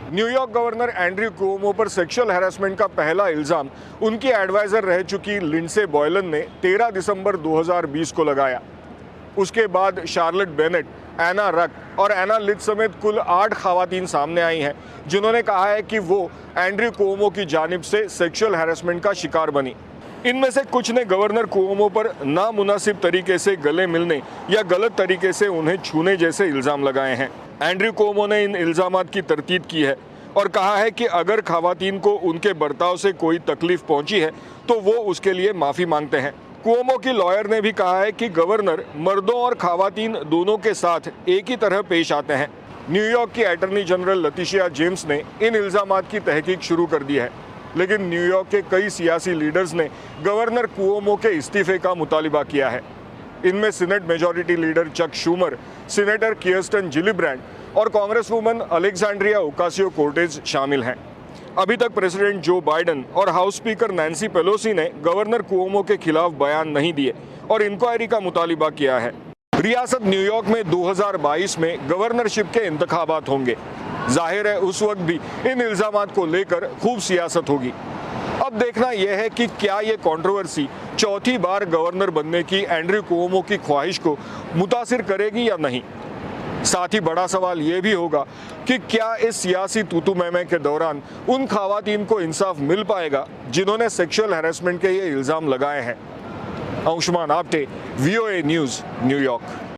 New York governor Andrew Cuomo पर sexual harassment का पहला इल्जाम उनकी एडवाइजर रह चुकी लिंडसे बॉयलन ने 13 दिसंबर 2020 को लगाया। उसके बाद शार्लेट बेनेट, एना रक और एना लिथ समेत कुल 8 खवातीन सामने आई हैं, जिन्होंने कहा है कि वो एंड्रयू कुओमो की जानिब से सेक्सुअल हैरेसमेंट का शिकार बनी। इनमें से कुछ ने गवर्नर कुओमो पर नामुनासिब तरीके से गले मिलने या गलत तरीके से उन्हें छूने जैसे इल्ज़ाम लगाए हैं। एंड्रयू कुओमो ने इन इल्ज़ामात की तरदीद की है और कहा है कि अगर खवातीन को उनके बर्ताव से कोई तकलीफ पहुंची है तो वो उसके लिए माफ़ी मांगते हैं। कुओमो की लॉयर ने भी कहा है कि गवर्नर मर्दों और खवातीन दोनों के साथ एक ही तरह पेश आते हैं। न्यूयॉर्क की अटॉर्नी जनरल लतिशिया जेम्स ने इन इल्ज़ामात की तहकीक शुरू कर दी है, लेकिन न्यूयॉर्क के कई सियासी लीडर्स ने गवर्नर कुओमो के इस्तीफे का मुतालिबा किया है। इनमें Senate majority leader Chuck Schumer, Senator Kirsten Gillibrand और कांग्रेसवुमन अलेक्जेंड्रिया ओकासियो-कोर्टेज शामिल हैं। अभी तक प्रेसिडेंट जो बाइडेन और हाउस स्पीकर नैन्सी पेलोसी ने गवर्नर कुओमो के खिलाफ बयान नहीं दिए और इंक्वायरी का मुतालिबा किया है। रियासत न्यूयॉर्क में 2022 में गवर्नरशिप के इंतखाबात होंगे। जाहिर है उस वक्त भी इन इल्ज़ामात को लेकर खूब सियासत होगी। अब देखना यह है कि क्या ये कंट्रोवर्सी चौथी बार गवर्नर बनने की एंड्रयू कुओमो की ख्वाहिश को मुतासिर करेगी या नहीं। साथ ही बड़ा सवाल ये भी होगा कि क्या इस सियासी तूतू मैमे के दौरान उन खवातीन को इंसाफ मिल पाएगा जिन्होंने सेक्सुअल हैरेसमेंट के ये इल्ज़ाम लगाए हैं। Anshuman Apte, VOA news, New York.